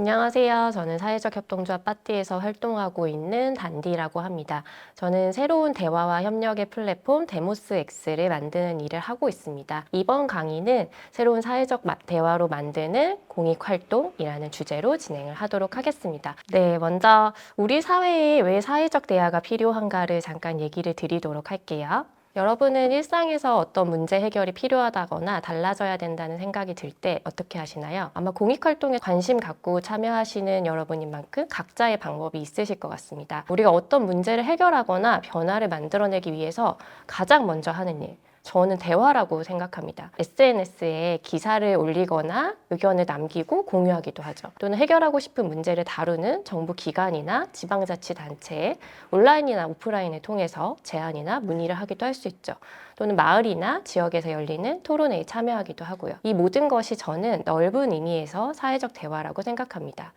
안녕하세요. 저는 사회적 협동조합 빠띠에서 활동하고 있는 단디라고 합니다. 저는 새로운 대화와 협력의 플랫폼 데모스 X를 만드는 일을 하고 있습니다. 이번 강의는 새로운 사회적 대화로 만드는 공익활동이라는 주제로 진행을 하도록 하겠습니다. 네, 먼저 우리 사회에 왜 사회적 대화가 필요한가를 잠깐 얘기를 드리도록 할게요. 여러분은 일상에서 어떤 문제 해결이 필요하다거나 달라져야 된다는 생각이 들 때 어떻게 하시나요? 아마 공익활동에 관심 갖고 참여하시는 여러분인 만큼 각자의 방법이 있으실 것 같습니다. 우리가 어떤 문제를 해결하거나 변화를 만들어내기 위해서 가장 먼저 하는 일, 저는 대화라고 생각합니다. SNS에 기사를 올리거나 의견을 남기고 공유하기도 하죠. 또는 해결하고 싶은 문제를 다루는 정부 기관이나 지방자치단체에 온라인이나 오프라인을 통해서 제안이나 문의를 하기도 할 수 있죠. 또는 마을이나 지역에서 열리는 토론회에 참여하기도 하고요. 이 모든 것이 저는 넓은 의미에서 사회적 대화라고 생각합니다.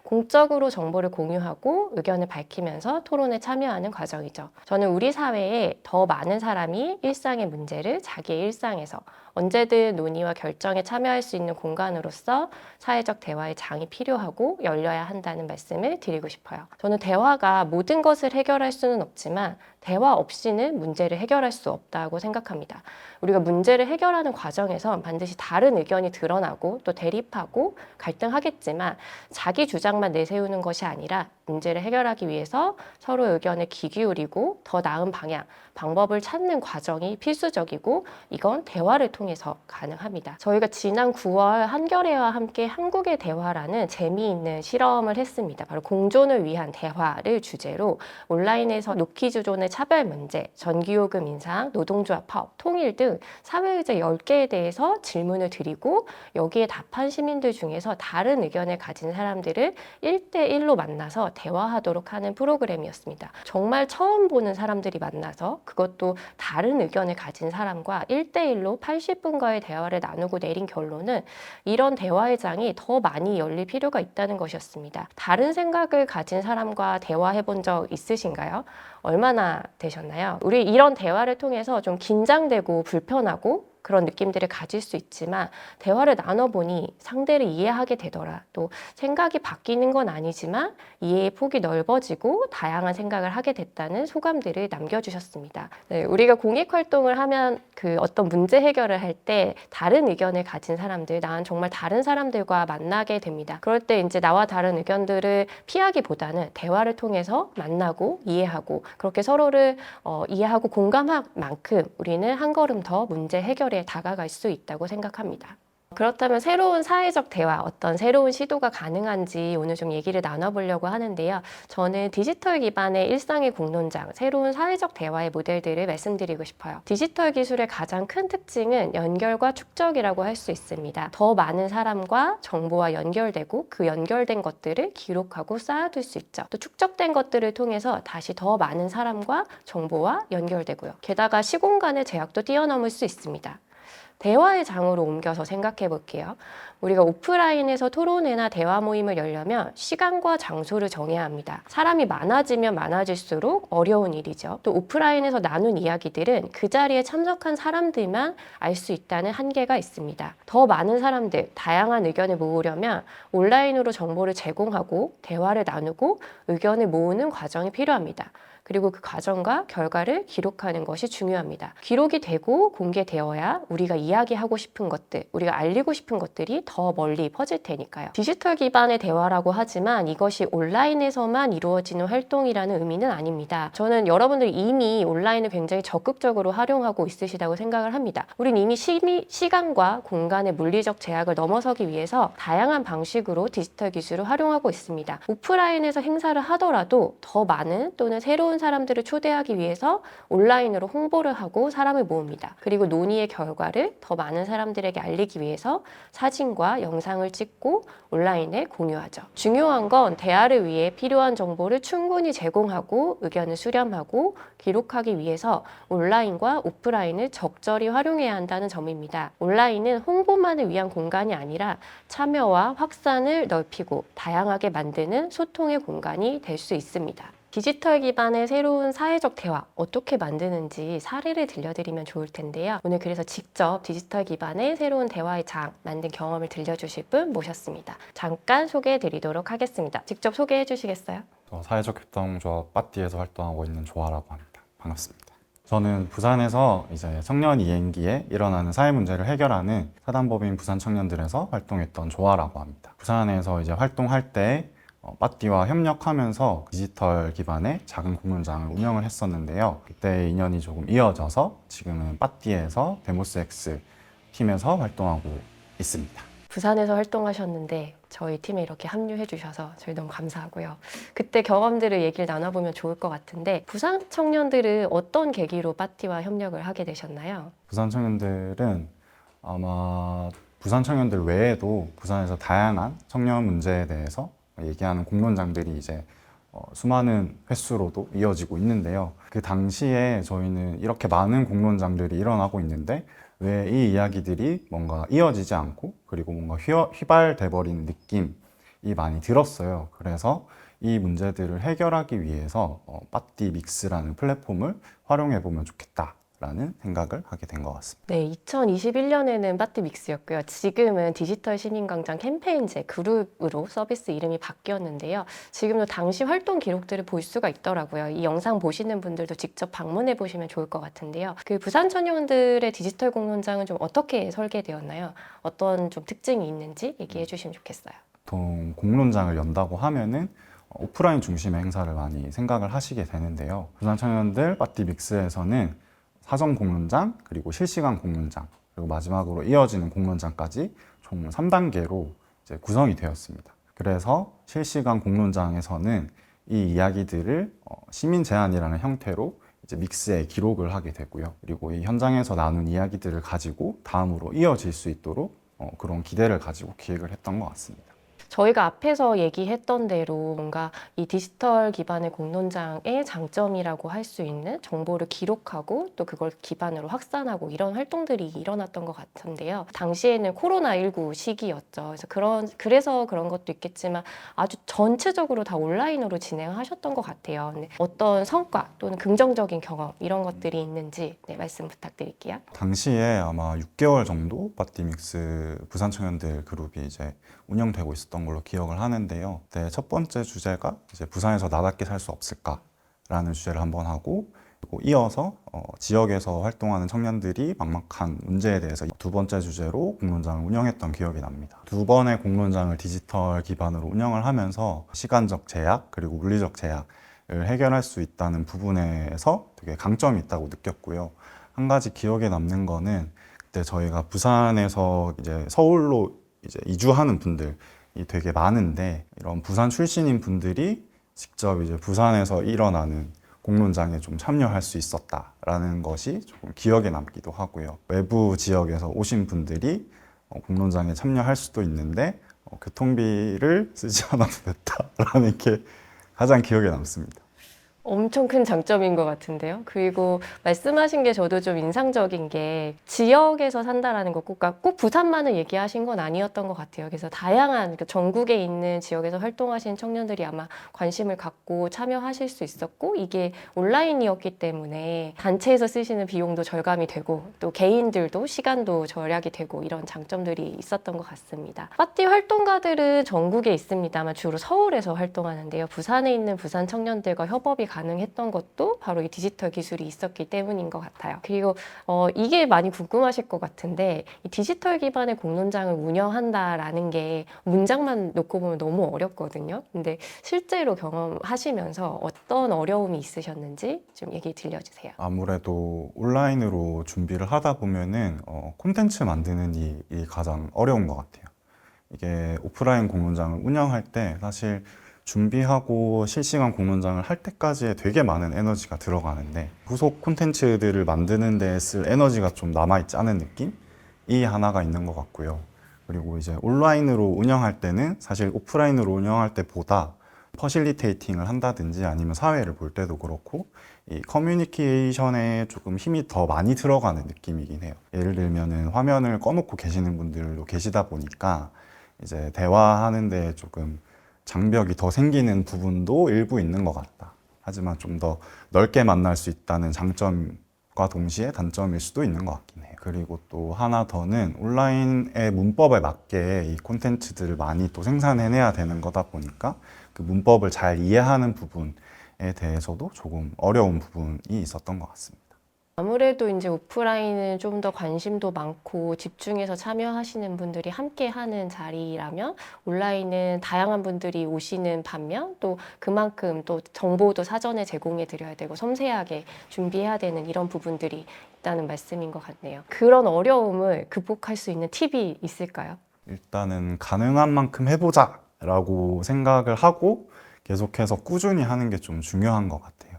공적으로 정보를 공유하고 의견을 밝히면서 토론에 참여하는 과정이죠. 저는 우리 사회에 더 많은 사람이 일상의 문제를 자기의 일상에서 언제든 논의와 결정에 참여할 수 있는 공간으로서 사회적 대화의 장이 필요하고 열려야 한다는 말씀을 드리고 싶어요. 저는 대화가 모든 것을 해결할 수는 없지만 대화 없이는 문제를 해결할 수 없다고 생각합니다. 우리가 문제를 해결하는 과정에서 반드시 다른 의견이 드러나고 또 대립하고 갈등하겠지만 자기 주장만 내세우는 것이 아니라 문제를 해결하기 위해서 서로의 의견에 귀 기울이고 더 나은 방향, 방법을 찾는 과정이 필수적이고 이건 대화를 통해서 가능합니다. 저희가 지난 9월 한겨레와 함께 한국의 대화라는 재미있는 실험을 했습니다. 바로 공존을 위한 대화를 주제로 온라인에서 노키즈존의 차별 문제, 전기요금 인상, 노동조합 파업, 통일 등 사회의제 10개에 대해서 질문을 드리고 여기에 답한 시민들 중에서 다른 의견을 가진 사람들을 1대1로 만나서 대화하도록 하는 프로그램이었습니다. 정말 처음 보는 사람들이 만나서 그것도 다른 의견을 가진 사람과 1대1로 80분가의 대화를 나누고 내린 결론은 이런 대화의 장이 더 많이 열릴 필요가 있다는 것이었습니다. 다른 생각을 가진 사람과 대화해 본 적 있으신가요? 얼마나 되셨나요? 우리 이런 대화를 통해서 좀 긴장되고 불편하고 그런 느낌들을 가질 수 있지만 대화를 나눠보니 상대를 이해하게 되더라. 또 생각이 바뀌는 건 아니지만 이해의 폭이 넓어지고 다양한 생각을 하게 됐다는 소감들을 남겨주셨습니다. 네, 우리가 공익활동을 하면 그 어떤 문제 해결을 할 때 다른 의견을 가진 사람들, 난 정말 다른 사람들과 만나게 됩니다. 그럴 때 이제 나와 다른 의견들을 피하기보다는 대화를 통해서 만나고 이해하고 그렇게 서로를 이해하고 공감할 만큼 우리는 한 걸음 더 문제 해결에 다가갈 수 있다고 생각합니다. 그렇다면 새로운 사회적 대화, 어떤 새로운 시도가 가능한지 오늘 좀 얘기를 나눠보려고 하는데요. 저는 디지털 기반의 일상의 공론장, 새로운 사회적 대화의 모델들을 말씀드리고 싶어요. 디지털 기술의 가장 큰 특징은 연결과 축적이라고 할 수 있습니다. 더 많은 사람과 정보와 연결되고 그 연결된 것들을 기록하고 쌓아둘 수 있죠. 또 축적된 것들을 통해서 다시 더 많은 사람과 정보와 연결되고요. 게다가 시공간의 제약도 뛰어넘을 수 있습니다. 대화의 장으로 옮겨서 생각해 볼게요. 우리가 오프라인에서 토론회나 대화 모임을 열려면 시간과 장소를 정해야 합니다. 사람이 많아지면 많아질수록 어려운 일이죠. 또 오프라인에서 나눈 이야기들은 그 자리에 참석한 사람들만 알 수 있다는 한계가 있습니다. 더 많은 사람들, 다양한 의견을 모으려면 온라인으로 정보를 제공하고 대화를 나누고 의견을 모으는 과정이 필요합니다. 그리고 그 과정과 결과를 기록하는 것이 중요합니다. 기록이 되고 공개되어야 우리가 이야기하고 싶은 것들, 우리가 알리고 싶은 것들이 더 멀리 퍼질 테니까요. 디지털 기반의 대화라고 하지만 이것이 온라인에서만 이루어지는 활동이라는 의미는 아닙니다. 저는 여러분들이 이미 온라인을 굉장히 적극적으로 활용하고 있으시다고 생각을 합니다. 우린 이미 시간과 공간의 물리적 제약을 넘어서기 위해서 다양한 방식으로 디지털 기술을 활용하고 있습니다. 오프라인에서 행사를 하더라도 더 많은 또는 새로운 사람들을 초대하기 위해서 온라인으로 홍보를 하고 사람을 모읍니다. 그리고 논의의 결과를 더 많은 사람들에게 알리기 위해서 사진과 영상을 찍고 온라인에 공유하죠. 중요한 건 대화를 위해 필요한 정보를 충분히 제공하고 의견을 수렴하고 기록하기 위해서 온라인과 오프라인을 적절히 활용해야 한다는 점입니다. 온라인은 홍보만을 위한 공간이 아니라 참여와 확산을 넓히고 다양하게 만드는 소통의 공간이 될 수 있습니다. 디지털 기반의 새로운 사회적 대화 어떻게 만드는지 사례를 들려드리면 좋을 텐데요. 오늘 그래서 직접 디지털 기반의 새로운 대화의 장 만든 경험을 들려주실 분 모셨습니다. 잠깐 소개해 드리도록 하겠습니다. 직접 소개해 주시겠어요? 사회적 협동조합 빠띠에서 활동하고 있는 조아라고 합니다. 반갑습니다. 저는 부산에서 이제 청년 이행기에 일어나는 사회 문제를 해결하는 사단법인 부산 청년들에서 활동했던 조아라고 합니다. 부산에서 이제 활동할 때 빠띠와 협력하면서 디지털 기반의 작은 공론장을 운영을 했었는데요. 그때 인연이 조금 이어져서 지금은 빠띠에서 데모스 X 팀에서 활동하고 있습니다. 부산에서 활동하셨는데 저희 팀에 이렇게 합류해 주셔서 저희 너무 감사하고요. 그때 경험들을 얘기를 나눠보면 좋을 것 같은데 부산 청년들은 어떤 계기로 빠띠와 협력을 하게 되셨나요? 부산 청년들은 아마 부산 청년들 외에도 부산에서 다양한 청년 문제에 대해서 얘기하는 공론장들이 이제 수많은 횟수로도 이어지고 있는데요. 그 당시에 저희는 이렇게 많은 공론장들이 일어나고 있는데 왜 이 이야기들이 뭔가 이어지지 않고 그리고 뭔가 휘발돼 버리는 느낌이 많이 들었어요. 그래서 이 문제들을 해결하기 위해서 빠띠 믹스라는 플랫폼을 활용해 보면 좋겠다라는 생각을 하게 된 것 같습니다. 네, 2021년에는 빠띠 믹스였고요. 지금은 디지털 신인광장 캠페인제 그룹으로 서비스 이름이 바뀌었는데요. 지금도 당시 활동 기록들을 볼 수가 있더라고요. 이 영상 보시는 분들도 직접 방문해 보시면 좋을 것 같은데요. 그 부산 청년들의 디지털 공론장은 좀 어떻게 설계되었나요? 어떤 좀 특징이 있는지 얘기해 주시면 좋겠어요. 보통 공론장을 연다고 하면은 오프라인 중심의 행사를 많이 생각을 하시게 되는데요. 부산 청년들 빠띠 믹스에서는 사전 공론장, 그리고 실시간 공론장, 그리고 마지막으로 이어지는 공론장까지 총 3단계로 이제 구성이 되었습니다. 그래서 실시간 공론장에서는 이 이야기들을 시민 제안이라는 형태로 이제 믹스에 기록을 하게 되고요. 그리고 이 현장에서 나눈 이야기들을 가지고 다음으로 이어질 수 있도록 그런 기대를 가지고 기획을 했던 것 같습니다. 저희가 앞에서 얘기했던 대로 뭔가 이 디지털 기반의 공론장의 장점이라고 할 수 있는 정보를 기록하고 또 그걸 기반으로 확산하고 이런 활동들이 일어났던 것 같은데요. 당시에는 코로나19 시기였죠. 그래서 그런 것도 있겠지만 아주 전체적으로 다 온라인으로 진행하셨던 것 같아요. 근데 어떤 성과 또는 긍정적인 경험 이런 것들이 있는지 말씀 부탁드릴게요. 당시에 아마 6개월 정도 빠띠믹스 부산 청년들 그룹이 이제 운영되고 있었던 걸로 기억을 하는데요. 네, 첫 번째 주제가 이제 부산에서 나답게 살 수 없을까라는 주제를 한번 하고, 그리고 이어서 지역에서 활동하는 청년들이 막막한 문제에 대해서 두 번째 주제로 공론장을 운영했던 기억이 납니다. 두 번의 공론장을 디지털 기반으로 운영을 하면서 시간적 제약 그리고 물리적 제약을 해결할 수 있다는 부분에서 되게 강점이 있다고 느꼈고요. 한 가지 기억에 남는 거는 그때 저희가 부산에서 이제 서울로 이제 이주하는 분들이 되게 많은데 이런 부산 출신인 분들이 직접 이제 부산에서 일어나는 공론장에 좀 참여할 수 있었다라는 것이 조금 기억에 남기도 하고요. 외부 지역에서 오신 분들이 공론장에 참여할 수도 있는데 교통비를 쓰지 않아도 됐다라는 게 가장 기억에 남습니다. 엄청 큰 장점인 것 같은데요. 그리고 말씀하신 게 저도 좀 인상적인 게 지역에서 산다라는 거 꼭 부산만을 얘기하신 건 아니었던 것 같아요. 그래서 다양한 전국에 있는 지역에서 활동하시는 청년들이 아마 관심을 갖고 참여하실 수 있었고 이게 온라인이었기 때문에 단체에서 쓰시는 비용도 절감이 되고 또 개인들도 시간도 절약이 되고 이런 장점들이 있었던 것 같습니다. 빠띠 활동가들은 전국에 있습니다만 주로 서울에서 활동하는데요. 부산에 있는 부산 청년들과 협업이 가능했던 것도 바로 이 디지털 기술이 있었기 때문인 것 같아요. 그리고 이게 많이 궁금하실 것 같은데 이 디지털 기반의 공론장을 운영한다라는 게 문장만 놓고 보면 너무 어렵거든요. 근데 실제로 경험하시면서 어떤 어려움이 있으셨는지 좀 얘기 들려주세요. 아무래도 온라인으로 준비를 하다 보면은 콘텐츠 만드는 일이 가장 어려운 것 같아요. 이게 오프라인 공론장을 운영할 때 사실 준비하고 실시간 공론장을 할 때까지에 되게 많은 에너지가 들어가는데 후속 콘텐츠들을 만드는 데 쓸 에너지가 좀 남아있지 않은 느낌이 하나가 있는 것 같고요. 그리고 이제 온라인으로 운영할 때는 사실 오프라인으로 운영할 때보다 퍼실리테이팅을 한다든지 아니면 사회를 볼 때도 그렇고 이 커뮤니케이션에 조금 힘이 더 많이 들어가는 느낌이긴 해요. 예를 들면은 화면을 꺼놓고 계시는 분들도 계시다 보니까 이제 대화하는데 조금 장벽이 더 생기는 부분도 일부 있는 것 같다. 하지만 좀 더 넓게 만날 수 있다는 장점과 동시에 단점일 수도 있는 것 같긴 해요. 그리고 또 하나 더는 온라인의 문법에 맞게 이 콘텐츠들을 많이 또 생산해내야 되는 거다 보니까 그 문법을 잘 이해하는 부분에 대해서도 조금 어려운 부분이 있었던 것 같습니다. 아무래도 이제 오프라인은 좀 더 관심도 많고 집중해서 참여하시는 분들이 함께 하는 자리라면 온라인은 다양한 분들이 오시는 반면 또 그만큼 또 정보도 사전에 제공해 드려야 되고 섬세하게 준비해야 되는 이런 부분들이 있다는 말씀인 것 같네요. 그런 어려움을 극복할 수 있는 팁이 있을까요? 일단은 가능한 만큼 해보자 라고 생각을 하고 계속해서 꾸준히 하는 게 좀 중요한 것 같아요.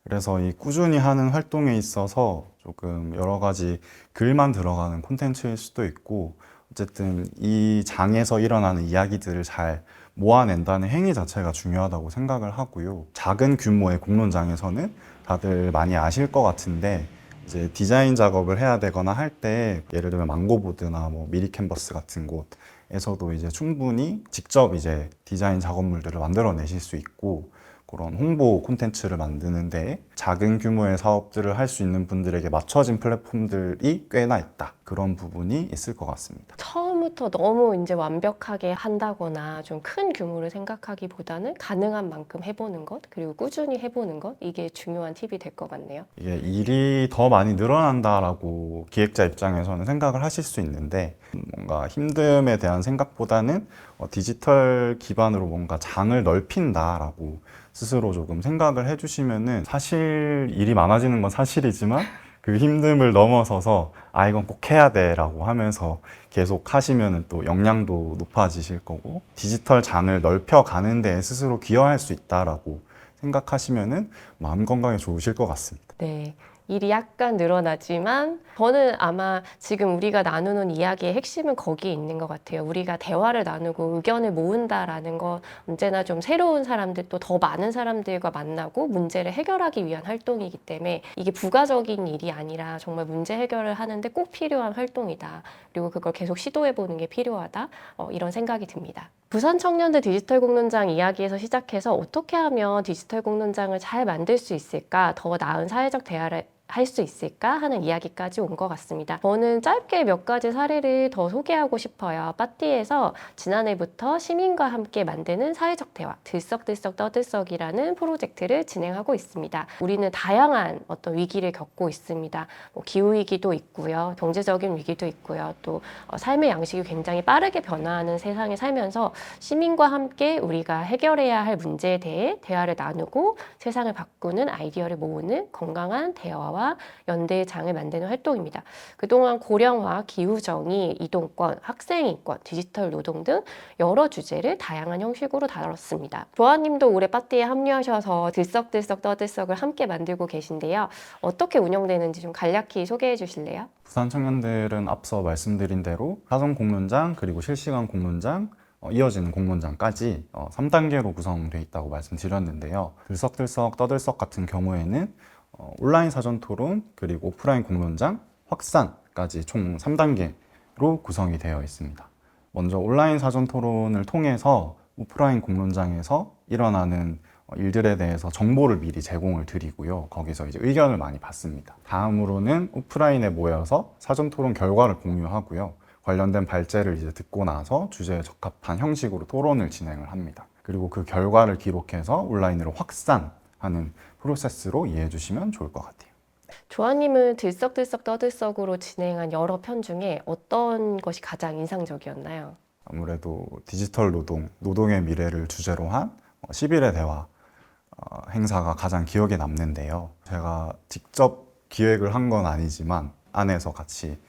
그래서 이 꾸준히 하는 활동에 있어서 조금 여러 가지 글만 들어가는 콘텐츠일 수도 있고 어쨌든 이 장에서 일어나는 이야기들을 잘 모아낸다는 행위 자체가 중요하다고 생각을 하고요. 작은 규모의 공론장에서는 다들 많이 아실 것 같은데 이제 디자인 작업을 해야 되거나 할 때 예를 들면 망고보드나 뭐 미리 캔버스 같은 곳에서도 이제 충분히 직접 이제 디자인 작업물들을 만들어내실 수 있고 그런 홍보 콘텐츠를 만드는데 작은 규모의 사업들을 할 수 있는 분들에게 맞춰진 플랫폼들이 꽤나 있다. 그런 부분이 있을 것 같습니다. 처음부터 너무 이제 완벽하게 한다거나 좀 큰 규모를 생각하기보다는 가능한 만큼 해보는 것, 그리고 꾸준히 해보는 것, 이게 중요한 팁이 될 것 같네요. 이게 일이 더 많이 늘어난다라고 기획자 입장에서는 생각을 하실 수 있는데 뭔가 힘듦에 대한 생각보다는 디지털 기반으로 뭔가 장을 넓힌다라고 스스로 조금 생각을 해주시면은 사실 일이 많아지는 건 사실이지만 그 힘듦을 넘어서서 아 이건 꼭 해야 돼라고 하면서 계속 하시면은 또 역량도 높아지실 거고 디지털 장을 넓혀가는 데 스스로 기여할 수 있다라고 생각하시면은 마음 건강에 좋으실 것 같습니다. 네. 일이 약간 늘어나지만 저는 아마 지금 우리가 나누는 이야기의 핵심은 거기에 있는 것 같아요. 우리가 대화를 나누고 의견을 모은다라는 건 언제나 좀 새로운 사람들 또 더 많은 사람들과 만나고 문제를 해결하기 위한 활동이기 때문에 이게 부가적인 일이 아니라 정말 문제 해결을 하는데 꼭 필요한 활동이다. 그리고 그걸 계속 시도해보는 게 필요하다. 이런 생각이 듭니다. 부산 청년들 디지털 공론장 이야기에서 시작해서 어떻게 하면 디지털 공론장을 잘 만들 수 있을까, 더 나은 사회적 대화를 할 수 있을까 하는 이야기까지 온 것 같습니다. 저는 짧게 몇 가지 사례를 더 소개하고 싶어요. 빠띠에서 지난해부터 시민과 함께 만드는 사회적 대화, 들썩들썩 떠들썩이라는 프로젝트를 진행하고 있습니다. 우리는 다양한 어떤 위기를 겪고 있습니다. 기후위기도 있고요. 경제적인 위기도 있고요. 또 삶의 양식이 굉장히 빠르게 변화하는 세상에 살면서 시민과 함께 우리가 해결해야 할 문제에 대해 대화를 나누고 세상을 바꾸는 아이디어를 모으는 건강한 대화와 연대의 장을 만드는 활동입니다. 그동안 고령화, 기후정의, 이동권, 학생인권, 디지털 노동 등 여러 주제를 다양한 형식으로 다뤘습니다. 조아님도 올해 빠띠에 합류하셔서 들썩들썩 떠들썩을 함께 만들고 계신데요. 어떻게 운영되는지 좀 간략히 소개해 주실래요? 부산 청년들은 앞서 말씀드린 대로 사전 공론장 그리고 실시간 공론장 이어지는 공론장까지 3단계로 구성되어 있다고 말씀드렸는데요. 들썩들썩 떠들썩 같은 경우에는 온라인 사전 토론 그리고 오프라인 공론장 확산까지 총 3단계로 구성이 되어 있습니다. 먼저 온라인 사전 토론을 통해서 오프라인 공론장에서 일어나는 일들에 대해서 정보를 미리 제공을 드리고요. 거기서 이제 의견을 많이 받습니다. 다음으로는 오프라인에 모여서 사전 토론 결과를 공유하고요. 관련된 발제를 이제 듣고 나서 주제에 적합한 형식으로 토론을 진행을 합니다. 그리고 그 결과를 기록해서 온라인으로 확산하는 프로세스로 이해해 주시면 좋을 것 같아요. 조아님은 들썩들썩 떠들썩으로 진행한 여러 편 중에 어떤 것이 가장 인상적이었나요? 아무래도 디지털 노동, 노동의 미래를 주제로 한 10일의 대화 행사가 가장 기억에 남는데요. 제가 직접 기획을 한 건 아니지만 안에서 같이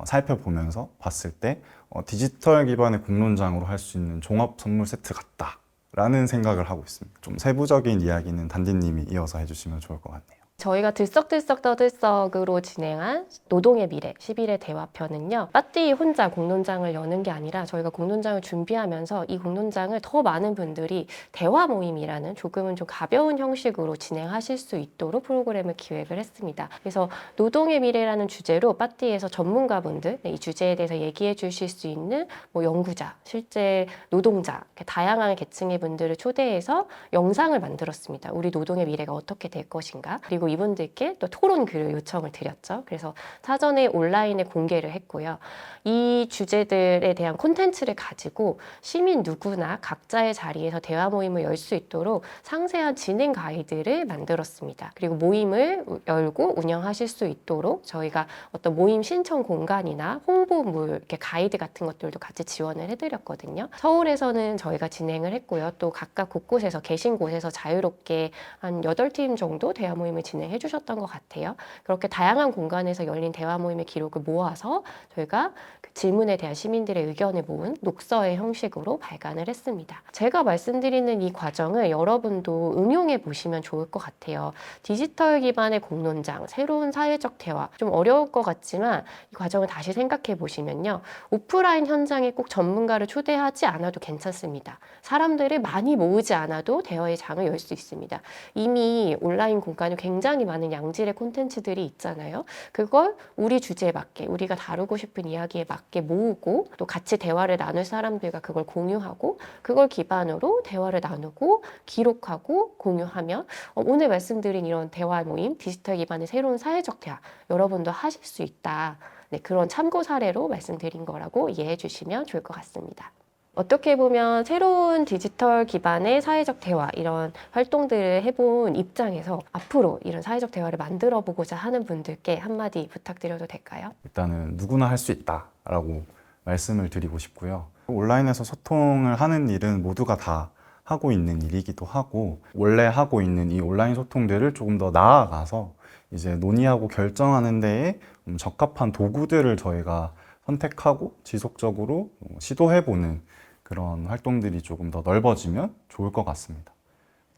살펴보면서 봤을 때 디지털 기반의 공론장으로 할 수 있는 종합 선물 세트 같다라는 생각을 하고 있습니다. 좀 세부적인 이야기는 단디님이 이어서 해주시면 좋을 것 같네요. 저희가 들썩들썩 떠들썩으로 진행한 노동의 미래 10일의 대화편은요. 빠띠 혼자 공론장을 여는 게 아니라 저희가 공론장을 준비하면서 이 공론장을 더 많은 분들이 대화 모임이라는 조금은 좀 가벼운 형식으로 진행하실 수 있도록 프로그램을 기획을 했습니다. 그래서 노동의 미래라는 주제로 빠띠에서 전문가분들 이 주제에 대해서 얘기해 주실 수 있는 뭐 연구자, 실제 노동자, 이렇게 다양한 계층의 분들을 초대해서 영상을 만들었습니다. 우리 노동의 미래가 어떻게 될 것인가. 그리고 이분들께 또 토론 글을 요청을 드렸죠. 그래서 사전에 온라인에 공개를 했고요. 이 주제들에 대한 콘텐츠를 가지고 시민 누구나 각자의 자리에서 대화 모임을 열 수 있도록 상세한 진행 가이드를 만들었습니다. 그리고 모임을 열고 운영하실 수 있도록 저희가 어떤 모임 신청 공간이나 홍보물, 이렇게 가이드 같은 것들도 같이 지원을 해드렸거든요. 서울에서는 저희가 진행을 했고요. 또 각각 곳곳에서 계신 곳에서 자유롭게 한 8팀 정도 대화 모임을 진행해 주셨던 것 같아요. 그렇게 다양한 공간에서 열린 대화 모임의 기록을 모아서 저희가 그 질문에 대한 시민들의 의견을 모은 녹서의 형식으로 발간을 했습니다. 제가 말씀드리는 이 과정을 여러분도 응용해 보시면 좋을 것 같아요. 디지털 기반의 공론장, 새로운 사회적 대화, 좀 어려울 것 같지만 이 과정을 다시 생각해 보시면요. 오프라인 현장에 꼭 전문가를 초대하지 않아도 괜찮습니다. 사람들을 많이 모으지 않아도 대화의 장을 열 수 있습니다. 이미 온라인 공간에 굉장히 많은 양질의 콘텐츠들이 있잖아요. 그걸 우리 주제에 맞게, 우리가 다루고 싶은 이야기에 맞게 모으고 또 같이 대화를 나눌 사람들과 그걸 공유하고 그걸 기반으로 대화를 나누고 기록하고 공유하면 오늘 말씀드린 이런 대화 모임, 디지털 기반의 새로운 사회적 대화 여러분도 하실 수 있다. 네, 그런 참고 사례로 말씀드린 거라고 이해해 주시면 좋을 것 같습니다. 어떻게 보면 새로운 디지털 기반의 사회적 대화 이런 활동들을 해본 입장에서 앞으로 이런 사회적 대화를 만들어 보고자 하는 분들께 한마디 부탁드려도 될까요? 일단은 누구나 할 수 있다라고 말씀을 드리고 싶고요. 온라인에서 소통을 하는 일은 모두가 다 하고 있는 일이기도 하고 원래 하고 있는 이 온라인 소통들을 조금 더 나아가서 이제 논의하고 결정하는 데에 적합한 도구들을 저희가 선택하고 지속적으로 시도해보는 그런 활동들이 조금 더 넓어지면 좋을 것 같습니다.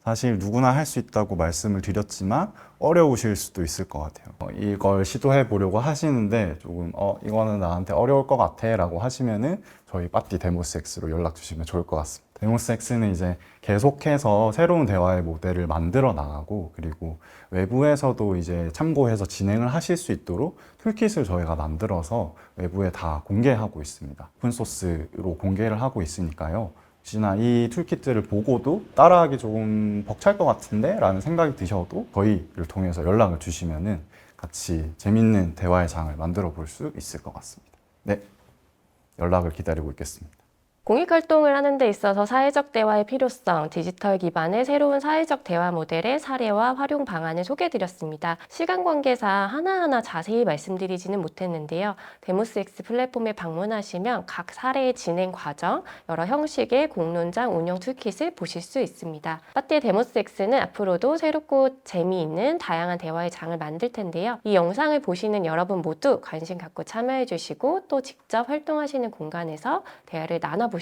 사실 누구나 할 수 있다고 말씀을 드렸지만 어려우실 수도 있을 것 같아요. 이걸 시도해 보려고 하시는데 조금 이거는 나한테 어려울 것 같아 라고 하시면은 저희 빠띠 데모스X로 연락 주시면 좋을 것 같습니다. 데모스X는 이제 계속해서 새로운 대화의 모델을 만들어 나가고 그리고 외부에서도 이제 참고해서 진행을 하실 수 있도록 툴킷을 저희가 만들어서 외부에 다 공개하고 있습니다. 오픈소스로 공개를 하고 있으니까요. 혹시나 이 툴킷들을 보고도 따라하기 조금 벅찰 것 같은데 라는 생각이 드셔도 저희를 통해서 연락을 주시면은 같이 재밌는 대화의 장을 만들어 볼 수 있을 것 같습니다. 네, 연락을 기다리고 있겠습니다. 공익활동을 하는 데 있어서 사회적 대화의 필요성, 디지털 기반의 새로운 사회적 대화 모델의 사례와 활용 방안을 소개해드렸습니다. 시간 관계상 하나하나 자세히 말씀드리지는 못했는데요. 데모스X 플랫폼에 방문하시면 각 사례의 진행 과정, 여러 형식의 공론장 운영 툴킷을 보실 수 있습니다. 빠띠의 데모스X는 앞으로도 새롭고 재미있는 다양한 대화의 장을 만들 텐데요. 이 영상을 보시는 여러분 모두 관심 갖고 참여해주시고 또 직접 활동하시는 공간에서 대화를 나눠보시고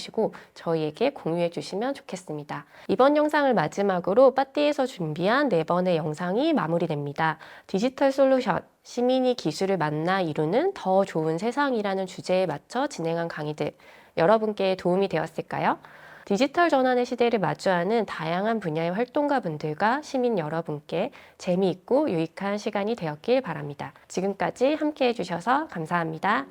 저희에게 공유해 주시면 좋겠습니다. 이번 영상을 마지막으로 빠띠에서 준비한 4번의 영상이 마무리됩니다. 디지털 솔루션, 시민이 기술을 만나 이루는 더 좋은 세상이라는 주제에 맞춰 진행한 강의들, 여러분께 도움이 되었을까요? 디지털 전환의 시대를 마주하는 다양한 분야의 활동가분들과 시민 여러분께 재미있고 유익한 시간이 되었길 바랍니다. 지금까지 함께해 주셔서 감사합니다.